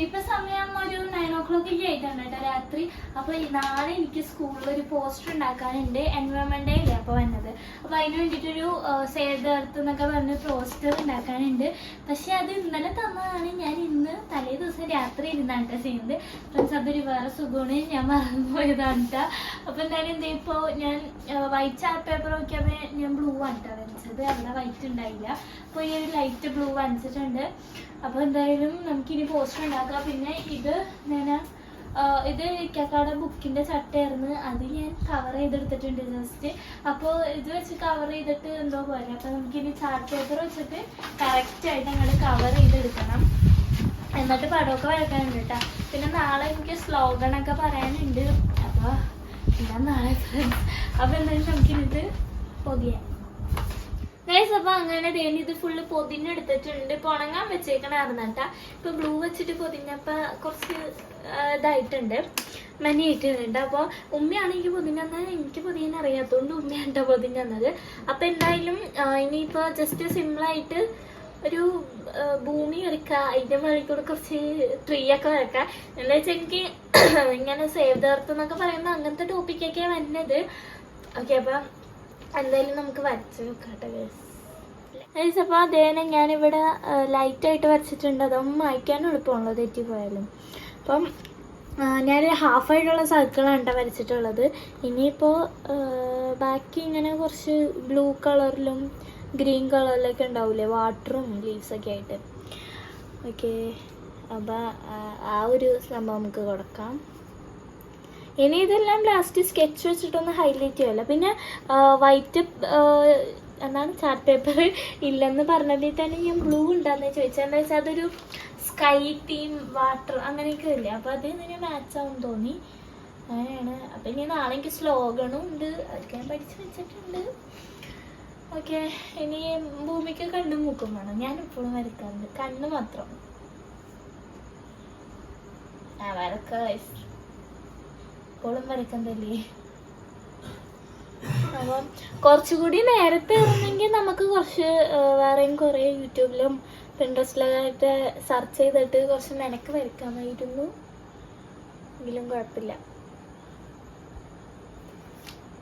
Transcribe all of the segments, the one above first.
ഇപ്പൊ സമയം ഒരു 9 o'clock ആയിട്ടുണ്ട് കേട്ടോ രാത്രി. അപ്പൊ നാളെ എനിക്ക് സ്കൂളിൽ ഒരു പോസ്റ്റർ ഉണ്ടാക്കാനുണ്ട്, എൻവയോൺമെന്റ് ഡേ ഇല്ലേ അപ്പൊ വന്നത്. അപ്പൊ അതിന് വേണ്ടിയിട്ടൊരു സേവ് ദ എർത്ത് എന്നൊക്കെ പറഞ്ഞ് പോസ്റ്റർ ഉണ്ടാക്കാനുണ്ട്. പക്ഷെ അത് ഇന്നലെ തന്നതാണ്, ഞാൻ ഇന്ന് തലേ ദിവസം രാത്രി ഇരുന്നാണ് കേട്ടോ ചെയ്യുന്നത്. ഫ്രണ്ട്സ് അതൊരു വേറെ സുഖമാണ്, ഞാൻ മറന്നുപോയതാണ് കേട്ടോ. അപ്പൊ എന്തായാലും എന്താ ഇപ്പൊ ഞാൻ വൈറ്റ് ചാർട്ട് പേപ്പർ നോക്കിയപ്പോ ഞാൻ ബ്ലൂ ആണ് കേട്ടോ വരച്ചത്, അവിടെ വൈറ്റ് ഉണ്ടായില്ല. അപ്പൊ ഈ ഒരു ലൈറ്റ് ബ്ലൂ വരച്ചിട്ടുണ്ട്. അപ്പൊ എന്തായാലും നമുക്കിനി പോസ്റ്റർ ഉണ്ടാക്കാം. പിന്നെ ഇത് ഇത് ഇക്കാക്കാടെ ബുക്കിന്റെ ചട്ടയായിരുന്നു, അത് ഞാൻ കവർ ചെയ്തെടുത്തിട്ടുണ്ട് ജസ്റ്റ്. അപ്പോൾ ഇത് വെച്ച് കവർ ചെയ്തിട്ട് എന്തോ പോലെ. അപ്പൊ നമുക്കിനി ചാർട്ട് പേപ്പർ വെച്ചിട്ട് കറക്റ്റ് ആയിട്ട് അങ്ങോട്ട് കവർ ചെയ്തെടുക്കണം. എന്നിട്ട് പടമൊക്കെ വരക്കാനുണ്ട് കേട്ടോ. പിന്നെ നാളെ എനിക്ക് സ്ലോഗണൊക്കെ പറയാനുണ്ട്. അപ്പൊ ഞാൻ നാളെ അപ്പൊ എന്തായാലും നമുക്കിനിത് പൊതിയാം ഗൈസ്. അപ്പൊ അങ്ങനെ ഇത് ഫുള്ള് പൊതിഞ്ഞെടുത്തിട്ടുണ്ട്. ഇപ്പൊ ഉണങ്ങാൻ വെച്ചേക്കണായിരുന്നു കേട്ടാ. ഇപ്പൊ ബ്ലൂ വെച്ചിട്ട് പൊതിഞ്ഞപ്പോ കുറച്ച് ഇതായിട്ടുണ്ട്, മനിയായിട്ടുണ്ട്. അപ്പൊ ഉമ്മയാണ് എനിക്ക് പൊതിഞ്ഞത്, എനിക്ക് പൊതിയാൻ അറിയാത്തതുകൊണ്ട് ഉമ്മയാണ് പൊതിഞ്ഞത്. അപ്പൊ എന്തായാലും ഇനിയിപ്പോ ജസ്റ്റ് സിമ്പിളായിട്ട് ഒരു ഭൂമി വരയ്ക്കുക, അതിന്റെ മുകളിൽ കുറച്ച് ട്രീ ഒക്കെ വരയ്ക്കുക. എന്താ വെച്ചാൽ എനിക്ക് ഇങ്ങനെ സേവ് ദ എർത്ത് എന്നൊക്കെ പറയുമ്പോൾ അങ്ങനത്തെ ടോപ്പിക്കൊക്കെയാണ് വരുന്നത്. ഓക്കെ, അപ്പൊ എന്തായാലും നമുക്ക് വരച്ച് നോക്കട്ടെ ഗൈസ്. അപ്പോൾ അതേനെ ഞാനിവിടെ ലൈറ്റായിട്ട് വരച്ചിട്ടുണ്ട്, അതൊന്നും വായിക്കാനും എളുപ്പമുള്ളത് തെറ്റിപ്പോയാലും. അപ്പം ഞാനൊരു ഹാഫായിട്ടുള്ള സർക്കിളാണ് കേട്ടോ വരച്ചിട്ടുള്ളത്. ഇനിയിപ്പോൾ ബാക്കി ഇങ്ങനെ കുറച്ച് ബ്ലൂ കളറിലും ഗ്രീൻ കളറിലൊക്കെ ഉണ്ടാവില്ലേ, വാട്ടറും ലീവ്സൊക്കെ ആയിട്ട്. ഓക്കെ, അപ്പോൾ ആ ഒരു സംഭവം നമുക്ക് കൊടുക്കാം. ഇനി ഇതെല്ലാം ലാസ്റ്റ് സ്കെച്ച് വെച്ചിട്ടൊന്ന് ഹൈലൈറ്റ് ചെയ്യുമല്ലോ. പിന്നെ വൈറ്റ് എന്താണ് ചാർട്ട് പേപ്പർ ഇല്ലെന്ന് പറഞ്ഞതിൽ തന്നെ ഞാൻ ബ്ലൂ ഉണ്ടാന്ന് ചോദിച്ചാൽ, എന്താ വെച്ചാൽ അതൊരു സ്കൈ തീം വാട്ടർ അങ്ങനെയൊക്കെ ഇല്ലേ, അപ്പോൾ അത് ഇതിന് മാച്ച് ആവും തോന്നി, അങ്ങനെയാണ്. അപ്പം ഇനി നാളെ എനിക്ക് സ്ലോഗണും ഉണ്ട്, അതൊക്കെ ഞാൻ പഠിച്ച് വെച്ചിട്ടുണ്ട്. ഓക്കെ, ഇനി ഭൂമിക്ക് കണ്ണും മൂക്കും വേണം. ഞാൻ ഇപ്പോഴും വരക്കാറുണ്ട്, കണ്ണ് മാത്രം വരക്ക എപ്പോഴും വരക്കണ്ടല്ലേ. അപ്പം കുറച്ചുകൂടി നേരത്തെ ആയിരുന്നെങ്കിൽ നമുക്ക് കുറച്ച് വേറെയും കുറേ യൂട്യൂബിലും പിൻട്രസ്റ്റിലൊക്കെ സെർച്ച് ചെയ്തിട്ട് കുറച്ച് മെനക്ക് വരക്കാമായിരുന്നു, എങ്കിലും കുഴപ്പമില്ല.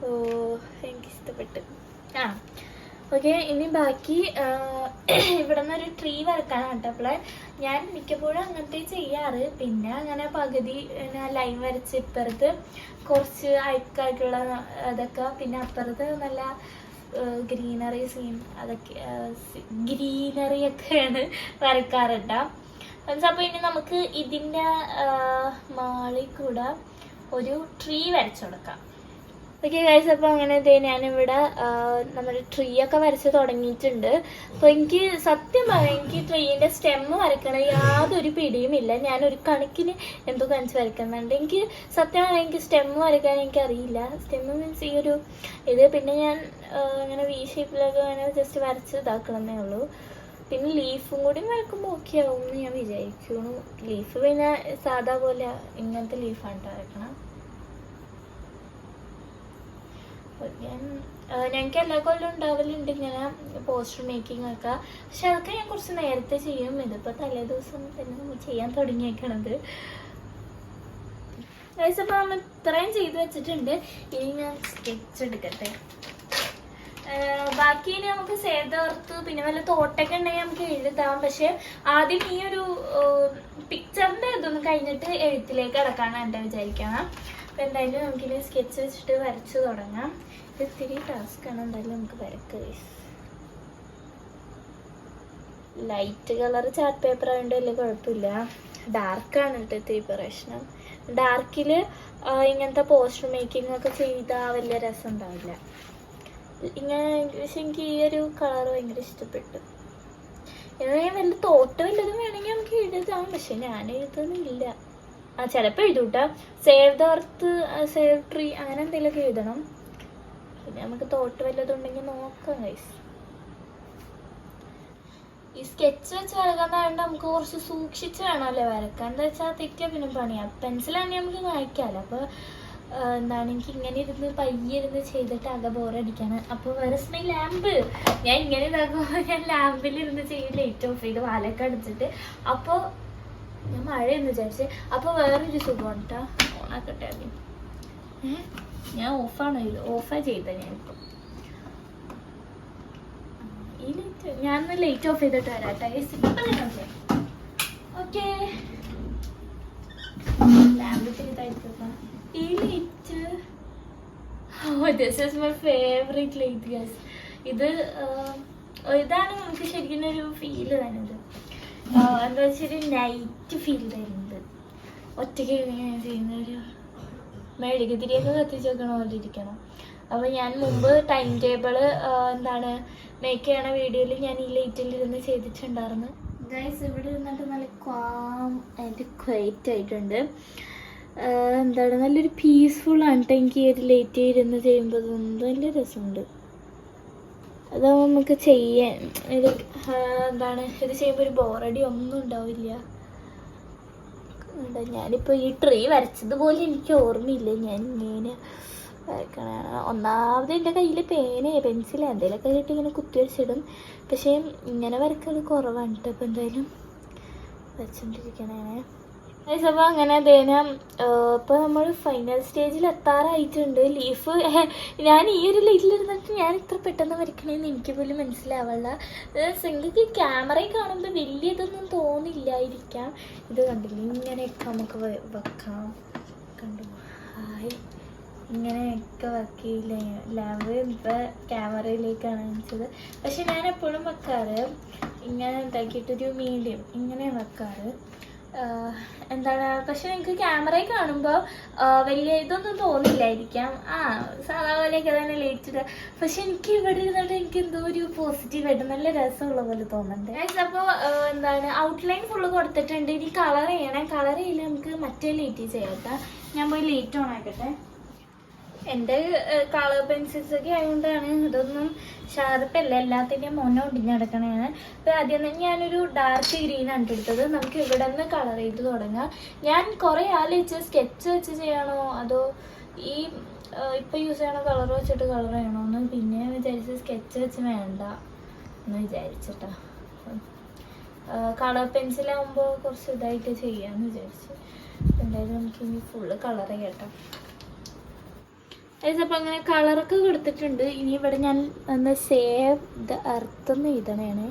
ഓ, എനിക്കിഷ്ടപ്പെട്ടു. ഓക്കെ, ഇനി ബാക്കി ഇവിടെ നിന്നൊരു ട്രീ വരക്കാനാണ് കേട്ടോ. അപ്പോൾ ഞാൻ മിക്കപ്പോഴും അങ്ങനത്തെ ചെയ്യാറ്. പിന്നെ അങ്ങനെ പകുതി ലൈൻ വരച്ച് ഇപ്പുറത്ത് കുറച്ച് അഴുക്കായിട്ടുള്ള അതൊക്കെ, പിന്നെ അപ്പുറത്ത് നല്ല ഗ്രീനറി സീൻ അതൊക്കെ ഗ്രീനറിയൊക്കെയാണ് വരക്കാറുണ്ടാ. അപ്പോൾ ഇനി നമുക്ക് ഇതിൻ്റെ മാളിൽ കൂടെ ഒരു ട്രീ വരച്ചു കൊടുക്കാം. ഓക്കെ ഗൈസ്, അപ്പോൾ അങ്ങനെ ഞാനിവിടെ നമ്മുടെ ട്രീ ഒക്കെ വരച്ച് തുടങ്ങിയിട്ടുണ്ട്. അപ്പോൾ എനിക്ക് സത്യം പറയാം, എനിക്ക് ട്രീൻ്റെ സ്റ്റെമ്മ് വരയ്ക്കണ യാതൊരു പിടിയും ഇല്ല. ഞാനൊരു കണക്കിന് എന്തോ കാണിച്ച് വരയ്ക്കുന്നുണ്ട്. എനിക്ക് സത്യം പറയാം, എനിക്ക് സ്റ്റെമ്മ് വരയ്ക്കാൻ എനിക്കറിയില്ല. സ്റ്റെമ്മ് മീൻസ് ഈ ഒരു ഇത്. പിന്നെ ഞാൻ ഇങ്ങനെ വി ഷേപ്പിലൊക്കെ അങ്ങനെ ജസ്റ്റ് വരച്ച് ഇതാക്കണമെന്നേ ഉള്ളൂ. പിന്നെ ലീഫും കൂടി വരക്കുമ്പോൾ ഓക്കെ ആവും എന്ന് ഞാൻ വിചാരിക്കുന്നു. ലീഫ് പിന്നെ സാധാ പോലെ ഇങ്ങനത്തെ ലീഫാണ് വരക്കണം. ഞങ്ങൾക്ക് എല്ലാ കൊല്ലം ഉണ്ടാവലുണ്ട് ഇങ്ങനെ പോസ്റ്റർ മേക്കിംഗ് ഒക്കെ. പക്ഷെ അതൊക്കെ ഞാൻ കുറച്ച് നേരത്തെ ചെയ്യും. ഇതിപ്പോൾ തലേ ദിവസം തന്നെ ചെയ്യാൻ തുടങ്ങിയേക്കണത്. അപ്പോൾ നമ്മൾ ഇത്രയും ചെയ്ത് വെച്ചിട്ടുണ്ട്. ഇനി ഞാൻ സ്കെച്ച് എടുക്കട്ടെ. ബാക്കി ഇനി നമുക്ക് സേവ് ദ എർത്ത് പിന്നെ വല്ല തോട്ടൊക്കെ ഉണ്ടെങ്കിൽ നമുക്ക് എഴുതാം. പക്ഷെ ആദ്യം ഈ ഒരു പിക്ചറിൻ്റെ ഇതൊന്നും കഴിഞ്ഞിട്ട് എഴുത്തിലേക്ക് കിടക്കാനാണ് എൻ്റെ വിചാരിക്കണം. അപ്പോൾ എന്തായാലും നമുക്കിനി സ്കെച്ച് വെച്ചിട്ട് വരച്ച് തുടങ്ങാം. ഇത് ഇത്തിരി ടാസ്ക്കാണ്, എന്തായാലും നമുക്ക് വരക്കുക. ലൈറ്റ് കളർ ചാർട്ട് പേപ്പർ ആയതുകൊണ്ട് വലിയ കുഴപ്പമില്ല. ഡാർക്കാണ് കേട്ടോ ഇത്തിരി പ്രശ്നം. ഡാർക്കിൽ ഇങ്ങനത്തെ പോസ്റ്റർ മേക്കിംഗ് ഒക്കെ ചെയ്താൽ വലിയ രസം ഉണ്ടാവില്ല. ഇങ്ങനെ പക്ഷെ എനിക്ക് ഈ ഒരു കളർ ഭയങ്കര ഇഷ്ടപ്പെട്ടു. ഇങ്ങനെ വല്ല തോട്ട് വല്ലതും വേണമെങ്കിൽ നമുക്ക് എഴുതാം. പക്ഷെ ഞാൻ എഴുതുന്നില്ല. ചിലപ്പോൾ എഴുതൂട്ടാ, save the earth, save tree അങ്ങനെ എന്തെങ്കിലുമൊക്കെ എഴുതണം. പിന്നെ നമുക്ക് തോട്ട് വല്ലതും ഉണ്ടെങ്കിൽ നോക്കാം ഗൈസ്. ഈ സ്കെച്ച് വെച്ച് വരക്കാന്നായതുകൊണ്ട് നമുക്ക് കുറച്ച് സൂക്ഷിച്ച് വേണമല്ലോ വരക്കാൻ. എന്താ വെച്ചാൽ തെറ്റിയാൽ പിന്നെ പണിയാണ്. പെൻസിലാണെങ്കിൽ നമുക്ക് വായിക്കാമല്ലോ. അപ്പോൾ എന്താണ് എനിക്ക് ഇങ്ങനെ ഇരുന്ന് പയ്യെ ഇരുന്ന് ചെയ്തിട്ട് ആകെ ബോറടിക്കാണ്. അപ്പോൾ വേറെ സ്മൈ ലാമ്പ് ഞാൻ ഇങ്ങനെ ഇതാക്കുമ്പോൾ ഞാൻ ലാമ്പിലിരുന്ന് ചെയ്യും, ലൈറ്റ് ഓഫ് ചെയ്ത് വാലൊക്കെ അടിച്ചിട്ട്. അപ്പോൾ ഞാൻ മഴയെന്ന് വിചാരിച്ചേ. അപ്പോൾ വേറൊരു സുഖമാണ് കേട്ടോ. ഓണാക്കട്ടെ ആദ്യം. ഞാൻ ഓഫാണ് ചെയ്തത് ഞാനിപ്പോൾ. ഈ ലൈറ്റ് ഞാനൊന്ന് ലൈറ്റ് ഓഫ് ചെയ്തിട്ട് വരാം കേട്ടോ. ഓക്കെ, ലാമ്പ് ചെയ്തായിരിക്കും ഈ light. This is my favourite light guys. ഇതാണ് നമുക്ക് ശരിക്കും ഒരു ഫീല് തരുന്നത്. എന്താ വെച്ചൊരു നൈറ്റ് ഫീൽ തരുന്നത്. ഒറ്റയ്ക്ക് ചെയ്യുന്ന ഒരു മെഴുകുതിരിയൊക്കെ കത്തിച്ച് വെക്കണ പോലെ ഇരിക്കണം. അപ്പോൾ ഞാൻ മുമ്പ് ടൈം ടേബിള് എന്താണ് മേക്ക് ചെയ്യണ വീഡിയോയിൽ ഞാൻ ഈ ലൈറ്റിലിരുന്ന് ചെയ്തിട്ടുണ്ടായിരുന്നു ഗൈസ്. ഇവിടെ ഇരുന്നിട്ട് നല്ല ക്വാം ആയിട്ട് ക്വൈറ്റ് ആയിട്ടുണ്ട്. എന്താണ് നല്ലൊരു പീസ്ഫുള്ളാണ് കേട്ടോ. എനിക്ക് ഈ ഒരു ലൈറ്റ് ഇരുന്ന് ചെയ്യുമ്പോൾ നല്ല രസമുണ്ട്. അതാവുമ്പോൾ നമുക്ക് ചെയ്യാൻ എന്താണ് ഇത് ചെയ്യുമ്പോൾ ഒരു ബോറടി ഒന്നും ഉണ്ടാവില്ല. ഞാനിപ്പോൾ ഈ ട്രീ വരച്ചതുപോലെ എനിക്ക് ഓർമ്മയില്ല ഞാൻ ഇങ്ങനെ വരക്കണതാണ്. ഒന്നാമത് എൻ്റെ കയ്യിൽ പെൻസിൽ എന്തെങ്കിലുമൊക്കെ കിട്ടി ഇങ്ങനെ കുത്തി വരച്ചിടും. പക്ഷേ ഇങ്ങനെ വരക്കൽ കുറവാണ് കേട്ടോ. അപ്പോൾ എന്തായാലും വരച്ചോണ്ടിരിക്കണേ. അപ്പോൾ അങ്ങനെ അദ്ദേഹം ഇപ്പോൾ നമ്മൾ ഫൈനൽ സ്റ്റേജിൽ എത്താറായിട്ടുണ്ട്. ലീഫ് ഞാൻ ഈ ഒരു ലൈറ്റിലിരുന്നിട്ട് ഞാൻ ഇത്ര പെട്ടെന്ന് വരയ്ക്കണമെന്ന് എനിക്ക് പോലും മനസ്സിലാവില്ല. നിങ്ങൾക്ക് ക്യാമറയിൽ കാണുമ്പോൾ വലിയ ഇതൊന്നും തോന്നില്ലായിരിക്കാം. ഇത് കണ്ടില്ല, ഇങ്ങനെയൊക്കെ നമുക്ക് വെക്കാം. കണ്ടു ഹായ്, ഇങ്ങനെയൊക്കെ വർക്ക് ചെയ്യില്ല. ലാമ്പ് ഇപ്പോൾ ക്യാമറയിലേക്കാണ് വെച്ചത്. പക്ഷെ ഞാൻ എപ്പോഴും വെക്കാറ് ഇങ്ങനെ ഉണ്ടാക്കിയിട്ടൊരു മീഡിയം ഇങ്ങനെ വെക്കാറ്. എന്താണ് പക്ഷെ എനിക്ക് ക്യാമറയിൽ കാണുമ്പോൾ വലിയ ഇതൊന്നും തോന്നില്ലായിരിക്കാം. സാധാ പോലെയൊക്കെ തന്നെ ലൈറ്റ്. പക്ഷെ എനിക്ക് ഇവിടെ ഇരുന്നിട്ട് എനിക്ക് എന്തോ ഒരു പോസിറ്റീവായിട്ട് നല്ല രസമുള്ള പോലെ തോന്നുന്നുണ്ട്. അപ്പോൾ എന്താണ് ഔട്ട്ലൈൻ ഫുള്ള് കൊടുത്തിട്ടുണ്ട്. ഇനി കളർ ചെയ്യണം. കളർ ചെയ്യില്ല, നമുക്ക് മറ്റേ ലൈറ്റ് ചെയ്യാം. ഞാൻ പോയി ലൈറ്റ് ഓൺ ആക്കട്ടെ. എൻ്റെ കളർ പെൻസിൽസ് ഒക്കെ ആയതുകൊണ്ടാണ് ഇതൊന്നും ഷാർപ്പല്ല, എല്ലാത്തിൻ്റെയും മൊന ഒടിഞ്ഞടക്കണതാണ്. അപ്പോൾ ആദ്യം തന്നെ ഞാനൊരു ഡാർക്ക് ഗ്രീനാണ് എടുത്തത്. നമുക്ക് ഇവിടെ നിന്ന് കളർ ചെയ്ത് തുടങ്ങാം. ഞാൻ കുറേ ആലോചിച്ച് സ്കെച്ച് വെച്ച് ചെയ്യണോ അതോ ഈ ഇപ്പോൾ യൂസ് ചെയ്യണ കളർ വെച്ചിട്ട് കളർ ചെയ്യണമെന്ന്. പിന്നെ വിചാരിച്ച് സ്കെച്ച് വെച്ച് വേണ്ട എന്ന് വിചാരിച്ചിട്ടാ. കളർ പെൻസിലാകുമ്പോൾ കുറച്ച് ഇതായിട്ട് ചെയ്യാമെന്ന് വിചാരിച്ചു. എന്തായാലും നമുക്ക് ഇനി ഫുള്ള് കളർ ചെയ്യട്ടോ. അപ്പം അങ്ങനെ കളറൊക്കെ കൊടുത്തിട്ടുണ്ട്. ഇനി ഇവിടെ ഞാൻ ഒന്ന് സേവ് ദ എർത്ത് എന്ന് എഴുതണേണ്.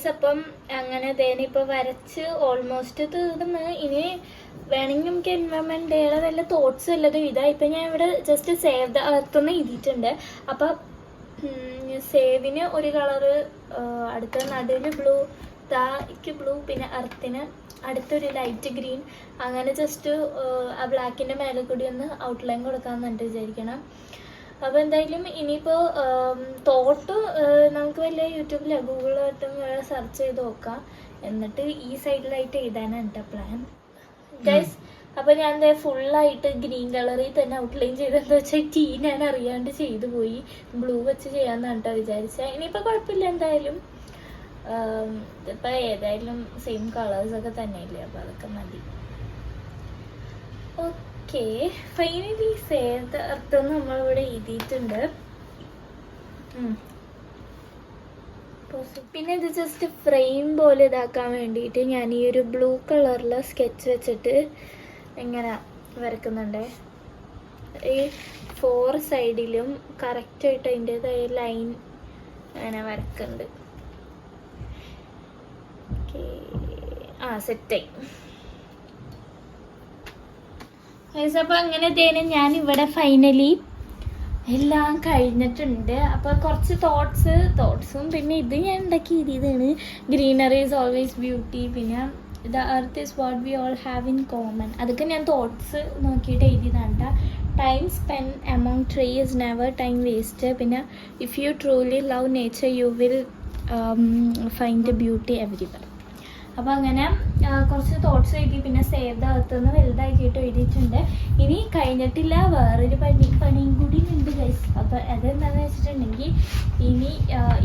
അപ്പം അങ്ങനെ തേനിപ്പോൾ വരച്ച് ഓൾമോസ്റ്റ് തീർന്ന്. ഇനി വേണമെങ്കിൽ നമുക്ക് എൻവയൺമെൻറ്റ് ഡേയുടെ വല്ല തോട്ട്സ് വല്ലതും ഇതാണ്. ഇപ്പം ഞാൻ ഇവിടെ ജസ്റ്റ് സേവ് ദ എർത്ത് എന്ന് എഴുതിയിട്ടുണ്ട്. അപ്പം സേവിന് ഒരു കളറ്, അടുത്ത നടുവിൽ ബ്ലൂ, താക്ക് ബ്ലൂ, പിന്നെ എർത്തിന് അടുത്തൊരു ലൈറ്റ് ഗ്രീൻ. അങ്ങനെ ജസ്റ്റ് ആ ബ്ലാക്കിൻ്റെ മേലെ കൂടി ഒന്ന് ഔട്ട്ലൈൻ കൊടുക്കാമെന്നുണ്ട് വിചാരിക്കണം. അപ്പോൾ എന്തായാലും ഇനിയിപ്പോൾ തോട്ട് നമുക്ക് വല്ല യൂട്യൂബിലോ ഗൂഗിളിലോട്ടും സെർച്ച് ചെയ്ത് നോക്കാം. എന്നിട്ട് ഈ സൈഡിലായിട്ട് എഴുതാനാണ് എൻ്റെ പ്ലാൻ ഗൈസ്. അപ്പോൾ ഞാൻ എന്താ ഫുള്ളായിട്ട് ഗ്രീൻ കളറിൽ തന്നെ ഔട്ട്ലൈൻ ചെയ്തതെന്ന് വെച്ചാൽ ഞാൻ അറിയാണ്ട് ചെയ്തു പോയി. ബ്ലൂ വെച്ച് ചെയ്യാമെന്നാണ് കേട്ടോ വിചാരിച്ചത്. ഇനിയിപ്പോൾ കുഴപ്പമില്ല. എന്തായാലും ഇതിപ്പോൾ ഏതായാലും സെയിം കളേഴ്സൊക്കെ തന്നെയില്ലേ, അപ്പോൾ അതൊക്കെ മതി. Okay, finally save the earth നമ്മളിവിടെ എഴുതിയിട്ടുണ്ട്. പിന്നെ ഇത് ജസ്റ്റ് ഫ്രെയിം പോലെ ഇതാക്കാൻ വേണ്ടിയിട്ട് ഞാൻ ഈ ഒരു ബ്ലൂ കളറിലെ സ്കെച്ച് വെച്ചിട്ട് ഇങ്ങനെ വരക്കുന്നുണ്ട്. ഈ 4 സൈഡിലും കറക്റ്റായിട്ട് അതിൻ്റെതായ ലൈൻ അങ്ങനെ വരക്കുന്നുണ്ട്. ഓക്കെ, സെറ്റായി. അപ്പോൾ അങ്ങനെ തേനെ ഞാൻ ഇവിടെ ഫൈനലി എല്ലാം കഴിഞ്ഞിട്ടുണ്ട്. അപ്പോൾ കുറച്ച് തോട്ട്സും പിന്നെ ഇത് ഞാൻ ഉണ്ടാക്കി എഴുതിയതാണ്. ഗ്രീനറി ഈസ് ഓൾവേസ് ബ്യൂട്ടി, പിന്നെ the earth is what we all have in common. അതൊക്കെ ഞാൻ തോട്ട്സ് നോക്കിയിട്ട് എഴുതിയതാണ്. Time spend among tree is never time waste. പിന്നെ if you truly love nature you will find beauty everywhere. അപ്പോൾ അങ്ങനെ കുറച്ച് thoughts എഴുതി, പിന്നെ സേവ് ദ എർത്ത് നിന്ന് വലുതാക്കിയിട്ട് എഴുതിയിട്ടുണ്ട്. ഇനി കഴിഞ്ഞിട്ടില്ല, വേറൊരു പണിയും കൂടി ഉണ്ട് ഗൈസ്. അപ്പോൾ അതെന്താണെന്ന് വെച്ചിട്ടുണ്ടെങ്കിൽ ഇനി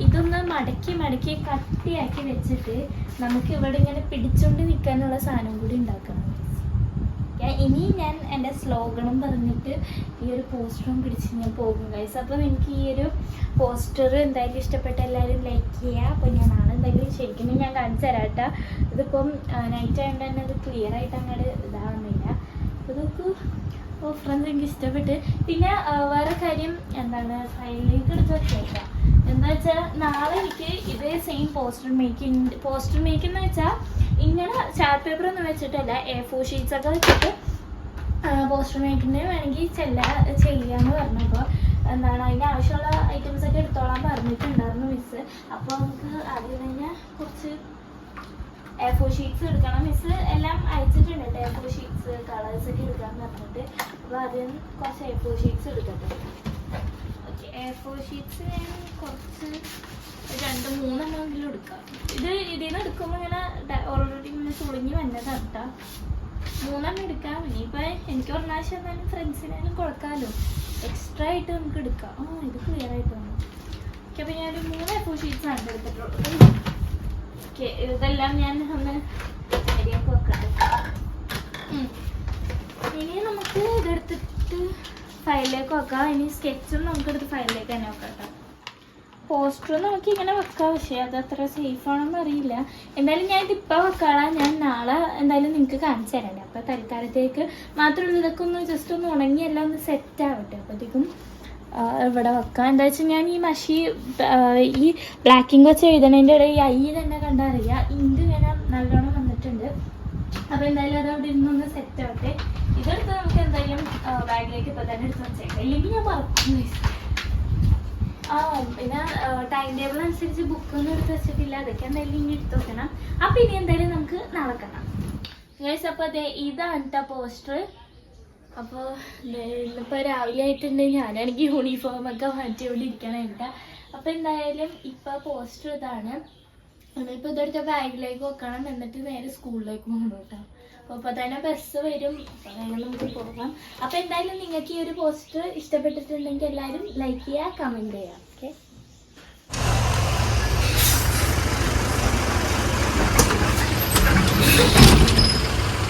ഇതൊന്ന് മടക്കി കട്ടിയാക്കി വെച്ചിട്ട് നമുക്ക് ഇവിടെ ഇങ്ങനെ പിടിച്ചുകൊണ്ട് നിൽക്കാനുള്ള സാധനം കൂടി ഉണ്ടാക്കണം. ഇനി ഞാൻ എൻ്റെ സ്ലോഗണും പറഞ്ഞിട്ട് ഈ ഒരു പോസ്റ്ററും പിടിച്ച് ഞാൻ പോകും ഗൈസ്. അപ്പോൾ എനിക്ക് ഈ ഒരു പോസ്റ്റർ എന്തായാലും ഇഷ്ടപ്പെട്ട എല്ലാവരും ലൈക്ക് ചെയ്യുക. അപ്പോൾ ഞാൻ നാളെ എന്തായാലും ശരിക്കും ഞാൻ കാണിച്ചു തരാം കേട്ടോ. ഇതിപ്പം നൈറ്റ് ആയതുകൊണ്ട് തന്നെ അത് ക്ലിയർ ആയിട്ട് അങ്ങോട്ട് ഇതാവുന്നില്ല. ഇതൊക്കെ ഫ്രണ്ട്സ് എനിക്ക് ഇഷ്ടപ്പെട്ട്. പിന്നെ വേറെ കാര്യം എന്താണ്, ഫയലിലേക്ക് എടുത്ത് വെച്ചേക്കാം. എന്താ വെച്ചാൽ നാളെ എനിക്ക് ഇതേ സെയിം പോസ്റ്റർ മേക്കിംഗ് എന്ന് വെച്ചാൽ ഇങ്ങനെ ചാർട്ട് പേപ്പർ ഒന്നും വെച്ചിട്ടല്ല, A4 ഷീറ്റ്സ് ഒക്കെ വെച്ചിട്ട് പോസ്റ്റർ മേക്കിങ്ങിന് വേണമെങ്കിൽ ചെയ്യാമെന്ന് പറഞ്ഞപ്പോൾ എന്താണ് അതിൻ്റെ ആവശ്യമുള്ള ഐറ്റംസ് ഒക്കെ എടുത്തോളാൻ പറഞ്ഞിട്ടുണ്ടായിരുന്നു മിസ്സ്. അപ്പോൾ നമുക്ക് ആദ്യം തന്നെ കുറച്ച് A4 ഷീറ്റ്സ് എടുക്കണം. മിസ്സ് എല്ലാം അയച്ചിട്ടുണ്ട് A4 ഷീറ്റ്സ് കളേഴ്സ് ഒക്കെ എടുക്കാമെന്ന് പറഞ്ഞിട്ട്. അപ്പോൾ ആദ്യം കുറച്ച് A4 ഷീറ്റ്സ് എടുക്കട്ടെ. ഓക്കെ, A4 ഷീറ്റ്സ് ഞാൻ കുറച്ച് 2-3 എടുക്കാം. ഇതിൽ നിന്ന് എടുക്കുമ്പോൾ ഇങ്ങനെ ഓൾറെഡി ഇങ്ങനെ ചുളിഞ്ഞ് വന്നതാണ് കേട്ടോ. 3 എടുക്കാം. ഇനിയിപ്പോൾ എനിക്ക് ഒരു പ്രാവശ്യം എന്നാലും ഫ്രണ്ട്സിനായാലും കൊടുക്കാമല്ലോ, എക്സ്ട്രാ ആയിട്ട് നമുക്ക് എടുക്കാം. ഇത് ക്ലിയർ ആയിട്ട് വന്നു. ഓക്കെ, അപ്പോൾ ഞാനൊരു 3 A4 ഷീറ്റ്സ് ആണ് എടുത്തിട്ടുള്ളത്. ഓക്കെ, ഇതെല്ലാം ഞാൻ ഒന്ന് ശരിയാക്കി വെക്കട്ടെ. ഇനി നമുക്ക് ഇതെടുത്തിട്ട് ഫയലിലേക്ക് വെക്കാം. ഇനി സ്കെച്ചും നമുക്കെടുത്ത് ഫയലിലേക്ക് തന്നെ വെക്കാം കേട്ടോ. പോസ്റ്റർ നമുക്ക് ഇങ്ങനെ വെക്കാം, പക്ഷേ അത് അത്ര സേഫ് ആണെന്ന് അറിയില്ല. എന്തായാലും ഞാൻ ഇതിപ്പോൾ വെക്കാളാം. ഞാൻ നാളെ എന്തായാലും നിങ്ങൾക്ക് കാണിച്ചു തരാം. അപ്പോൾ തൽക്കാലത്തേക്ക് മാത്രമല്ല, ഇതൊക്കെ ഒന്ന് ജസ്റ്റ് ഒന്ന് ഉണങ്ങി എല്ലാം ഒന്ന് സെറ്റ് ആവട്ടെ. അപ്പോഴത്തേക്കും ഇവിടെ വെക്കാം. എന്താ വെച്ചാൽ ഞാൻ ഈ മഷി ഈ ബ്ലാക്കിങ് വെച്ച് എഴുതണതിൻ്റെ ഇടയിൽ ഈ തന്നെ കണ്ടറിയാം ഇങ്ക് ഇങ്ങനെ നല്ലോണം വന്നിട്ടുണ്ട്. അപ്പോൾ എന്തായാലും അത് അവിടെ ഇരുന്നൊന്ന് സെറ്റ് ആവട്ടെ. ഇതെടുത്ത് നമുക്ക് എന്തായാലും ബാഗിലേക്ക് ഇപ്പോൾ തന്നെ എടുത്ത് വെച്ചേക്കാം, ഇല്ലെങ്കിൽ ഞാൻ മറക്കും. പിന്നെ ടൈം ടേബിൾ അനുസരിച്ച് ബുക്കൊന്നും എടുത്ത് വെച്ചിട്ടില്ല, അതൊക്കെ എന്തായാലും ഇനി എടുത്ത് വെക്കണം. അപ്പം ഇനി എന്തായാലും നമുക്ക് നാളെ കാണാം ഗൈസ്. അപ്പോൾ അതെ ഇതാണ് കേട്ടോ പോസ്റ്റർ. അപ്പോൾ ഇന്നിപ്പോൾ രാവിലെ ആയിട്ടുണ്ട്, ഞാനാണെങ്കിൽ യൂണിഫോമൊക്കെ മാറ്റിക്കൊണ്ടിരിക്കണം കേട്ടോ. അപ്പോൾ എന്തായാലും ഇപ്പോൾ പോസ്റ്റർ ഇതാണ്. നമ്മളിപ്പോൾ ഇതെടുത്ത ബാഗിലേക്ക് വെക്കണം, എന്നിട്ട് നേരെ സ്കൂളിലേക്ക് പോകണം കേട്ടോ. അപ്പോൾ തന്നെ ബസ് വരും, അപ്പോൾ നമുക്ക് പോകാം. അപ്പോൾ എന്തായാലും നിങ്ങൾക്ക് ഈ ഒരു പോസ്റ്റർ ഇഷ്ടപ്പെട്ടിട്ടുണ്ടെങ്കിൽ എല്ലാവരും ലൈക്ക് ചെയ്യുക, കമൻറ്റ് ചെയ്യുക. ഓക്കെ,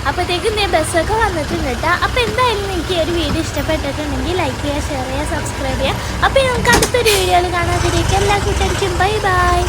അപ്പോഴത്തേക്കും ബസ്സൊക്കെ വന്നിട്ടുണ്ട് കേട്ടോ. അപ്പോൾ എന്തായാലും നിങ്ങൾക്ക് ഈ ഒരു വീഡിയോ ഇഷ്ടപ്പെട്ടിട്ടുണ്ടെങ്കിൽ ലൈക്ക് ചെയ്യുക, ഷെയർ ചെയ്യുക, സബ്സ്ക്രൈബ് ചെയ്യുക. അപ്പോൾ നമുക്ക് അടുത്തൊരു വീഡിയോയിൽ കാണാതിരിക്കുക. എല്ലാ കൂട്ടുകാർക്കും ബൈ ബൈ.